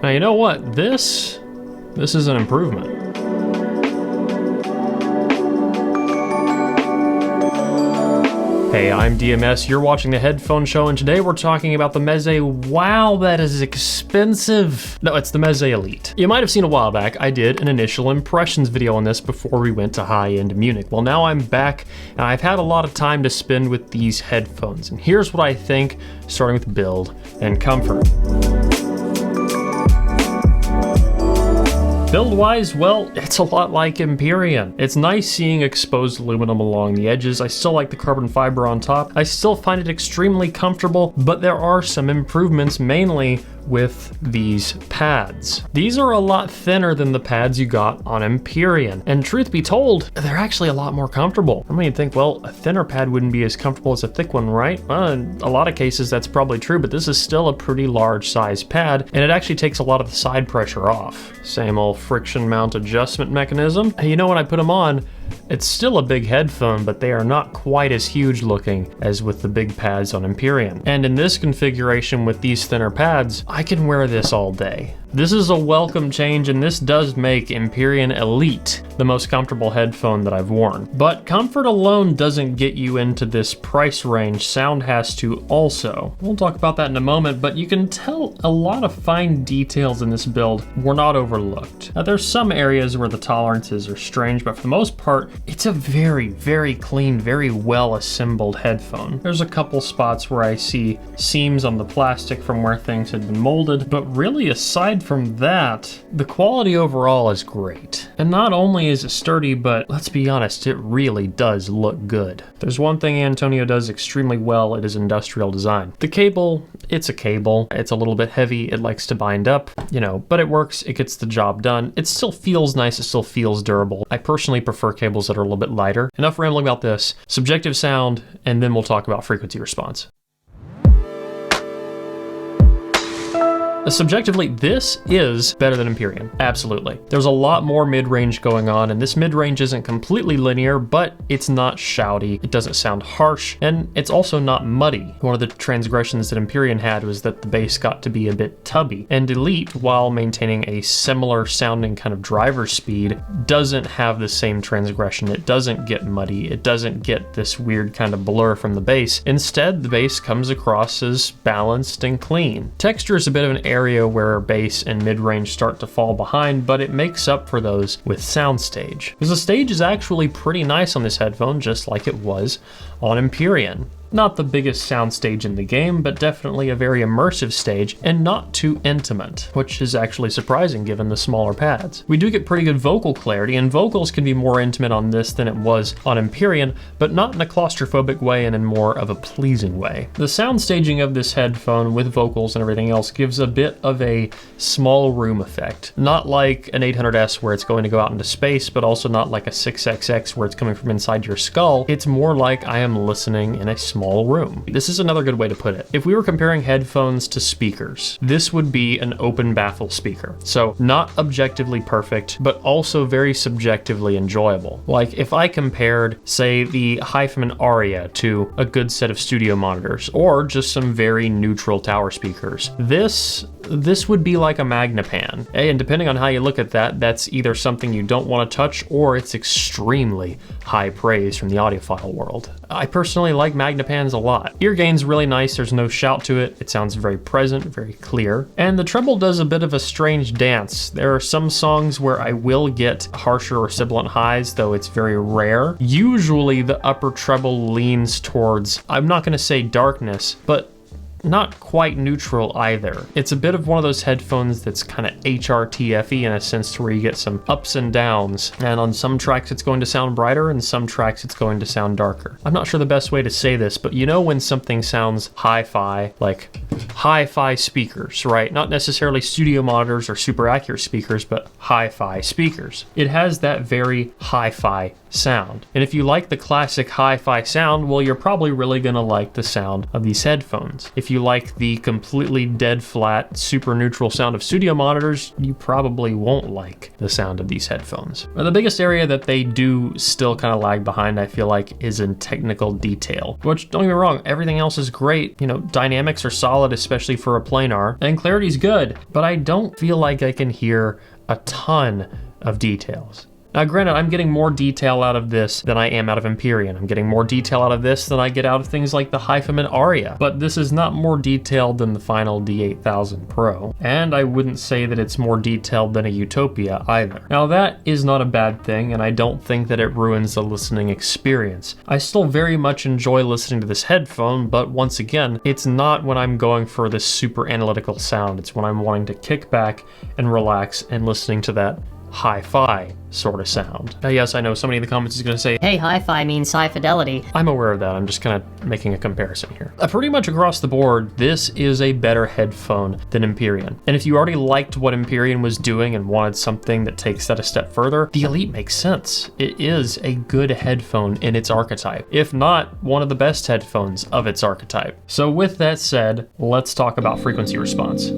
Now, you know what? This is an improvement. Hey, I'm DMS, you're watching the Headphone Show, and today we're talking about the Meze. Wow, that is expensive. No, it's the Meze Elite. You might have seen a while back, I did an initial impressions video on this before we went to high-end Munich. Well, now I'm back, and I've had a lot of time to spend with these headphones, and here's what I think, starting with build and comfort. Build-wise, well, it's a lot like Empyrean. It's nice seeing exposed aluminum along the edges. I still like the carbon fiber on top. I still find it extremely comfortable, but there are some improvements, mainly with these pads. These are a lot thinner than the pads you got on Empyrean, and truth be told, they're actually a lot more comfortable. I mean, you'd think, well, a thinner pad wouldn't be as comfortable as a thick one, right? Well, in a lot of cases that's probably true, but this is still a pretty large size pad, and it actually takes a lot of the side pressure off. Same old friction mount adjustment mechanism. You know, when I put them on, it's still a big headphone, but they are not quite as huge looking as with the big pads on Empyrean. And in this configuration with these thinner pads, I can wear this all day. This is a welcome change, and this does make Empyrean Elite the most comfortable headphone that I've worn. But comfort alone doesn't get you into this price range. Sound has to also. We'll talk about that in a moment, but you can tell a lot of fine details in this build were not overlooked. Now, there's some areas where the tolerances are strange, but for the most part, it's a very, very clean, very well assembled headphone. There's a couple spots where I see seams on the plastic from where things had been molded, but really aside from that, the quality overall is great. And not only is it sturdy, but let's be honest, it really does look good. There's one thing Antonio does extremely well, it is industrial design. The cable, it's a cable. It's a little bit heavy, it likes to bind up, you know, but it works, it gets the job done. It still feels nice, it still feels durable. I personally prefer cables that are a little bit lighter. Enough rambling about this. Subjective sound, and then we'll talk about frequency response. Subjectively, this is better than Empyrean, absolutely. There's a lot more mid-range going on, and this mid-range isn't completely linear, but it's not shouty, it doesn't sound harsh, and it's also not muddy. One of the transgressions that Empyrean had was that the bass got to be a bit tubby, and Elite, while maintaining a similar sounding kind of driver speed, doesn't have the same transgression. It doesn't get muddy, it doesn't get this weird kind of blur from the bass. Instead, the bass comes across as balanced and clean. Texture is a bit of an area where bass and mid-range start to fall behind, but it makes up for those with soundstage. Because the stage is actually pretty nice on this headphone, just like it was on Empyrean. Not the biggest soundstage in the game, but definitely a very immersive stage and not too intimate, which is actually surprising given the smaller pads. We do get pretty good vocal clarity, and vocals can be more intimate on this than it was on Empyrean, but not in a claustrophobic way and in more of a pleasing way. The sound staging of this headphone with vocals and everything else gives a bit of a small room effect. Not like an 800S where it's going to go out into space, but also not like a 6XX where it's coming from inside your skull. It's more like I am listening in a small room. This is another good way to put it. If we were comparing headphones to speakers, this would be an open baffle speaker. So not objectively perfect, but also very subjectively enjoyable. Like if I compared, say, the Headphone Aria to a good set of studio monitors, or just some very neutral tower speakers, this would be like a Magnepan. And depending on how you look at that, that's either something you don't want to touch, or it's extremely high praise from the audiophile world. I personally like Magnepans a lot. Ear gain's really nice, there's no shout to it, it sounds very present, very clear. And the treble does a bit of a strange dance. There are some songs where I will get harsher or sibilant highs, though it's very rare. Usually the upper treble leans towards, I'm not gonna say darkness, but not quite neutral either. It's a bit of one of those headphones that's kind of HRTF-y in a sense to where you get some ups and downs, and on some tracks it's going to sound brighter and some tracks it's going to sound darker. I'm not sure the best way to say this, but you know when something sounds hi-fi, like hi-fi speakers, right? Not necessarily studio monitors or super accurate speakers, but hi-fi speakers. It has that very hi-fi sound. And if you like the classic hi-fi sound, well, you're probably really gonna like the sound of these headphones. If you like the completely dead flat, super neutral sound of studio monitors, you probably won't like the sound of these headphones. But the biggest area that they do still kind of lag behind, I feel like, is in technical detail, which, don't get me wrong, everything else is great. You know, dynamics are solid, especially for a planar, and clarity's good, but I don't feel like I can hear a ton of details. Now granted, I'm getting more detail out of this than I am out of Empyrean. I'm getting more detail out of this than I get out of things like the Headphone Aria, but this is not more detailed than the final D8000 Pro, and I wouldn't say that it's more detailed than a Utopia either. Now that is not a bad thing, and I don't think that it ruins the listening experience. I still very much enjoy listening to this headphone, but once again, it's not when I'm going for this super analytical sound. It's when I'm wanting to kick back and relax and listening to that hi-fi sort of sound. Now, yes, I know somebody in the comments is going to say, hey, hi-fi means high fidelity. I'm aware of that. I'm just kind of making a comparison here. Pretty much across the board, this is a better headphone than Empyrean. And if you already liked what Empyrean was doing and wanted something that takes that a step further, the Elite makes sense. It is a good headphone in its archetype, if not one of the best headphones of its archetype. So with that said, let's talk about frequency response.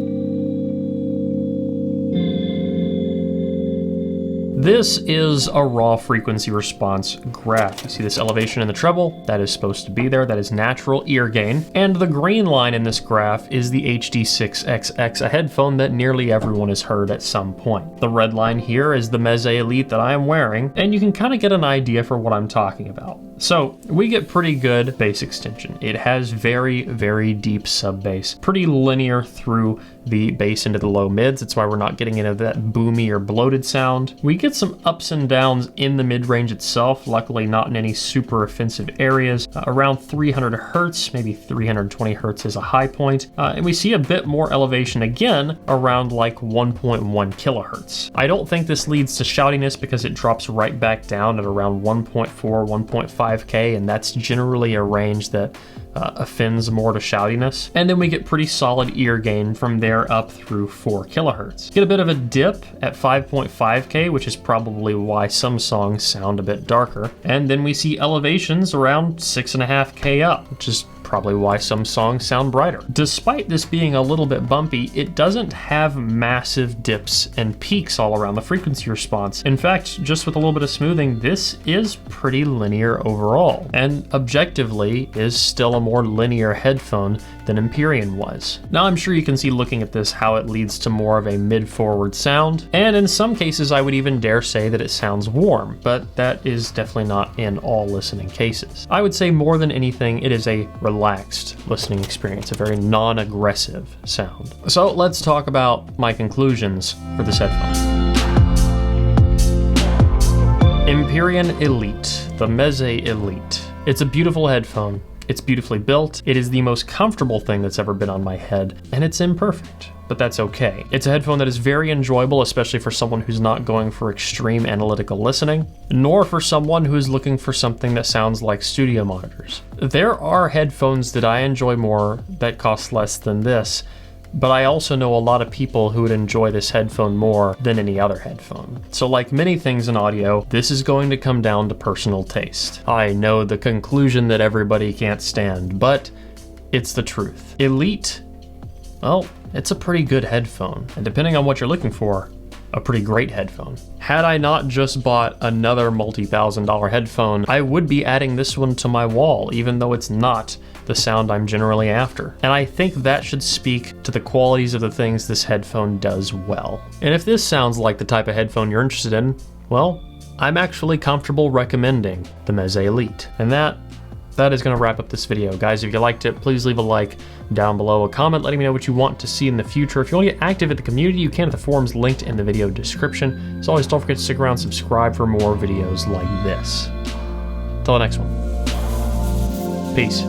This is a raw frequency response graph. You see this elevation in the treble? That is supposed to be there. That is natural ear gain. And the green line in this graph is the HD6XX, a headphone that nearly everyone has heard at some point. The red line here is the Meze Elite that I am wearing, and you can kind of get an idea for what I'm talking about. So we get pretty good bass extension. It has very, very deep sub bass, pretty linear through the bass into the low mids. That's why we're not getting into that boomy or bloated sound. We get some ups and downs in the mid-range itself, luckily not in any super offensive areas. Around 300 hertz, maybe 320 hertz is a high point. And we see a bit more elevation again around like 1.1 kilohertz. I don't think this leads to shoutiness because it drops right back down at around 1.4, 1.5K, and that's generally a range that offends more to shoutiness. And then we get pretty solid ear gain from there up through 4 kilohertz. Get a bit of a dip at 5.5K, which is probably why some songs sound a bit darker. And then we see elevations around 6.5K up, which is probably why some songs sound brighter. Despite this being a little bit bumpy, it doesn't have massive dips and peaks all around the frequency response. In fact, just with a little bit of smoothing, this is pretty linear overall, and objectively is still a more linear headphone than Empyrean was. Now I'm sure you can see looking at this how it leads to more of a mid-forward sound, and in some cases I would even dare say that it sounds warm, but that is definitely not in all listening cases. I would say more than anything, it is a relaxed listening experience, a very non-aggressive sound. So let's talk about my conclusions for this headphone. Empyrean Elite, the Meze Elite. It's a beautiful headphone. It's beautifully built. It is the most comfortable thing that's ever been on my head, and it's imperfect, but that's okay. It's a headphone that is very enjoyable, especially for someone who's not going for extreme analytical listening, nor for someone who is looking for something that sounds like studio monitors. There are headphones that I enjoy more that cost less than this, but I also know a lot of people who would enjoy this headphone more than any other headphone. So like many things in audio, this is going to come down to personal taste. I know the conclusion that everybody can't stand, but it's the truth. Elite, well, it's a pretty good headphone, and depending on what you're looking for, a pretty great headphone. Had I not just bought another multi-$1,000 headphone, I would be adding this one to my wall, even though it's not the sound I'm generally after. And I think that should speak to the qualities of the things this headphone does well. And if this sounds like the type of headphone you're interested in, well, I'm actually comfortable recommending the Meze Elite. And that is going to wrap up this video. Guys, if you liked it, please leave a like down below, a comment letting me know what you want to see in the future. If you want to get active at the community, you can at the forums linked in the video description. As always, don't forget to stick around and subscribe for more videos like this. Until the next one. Peace.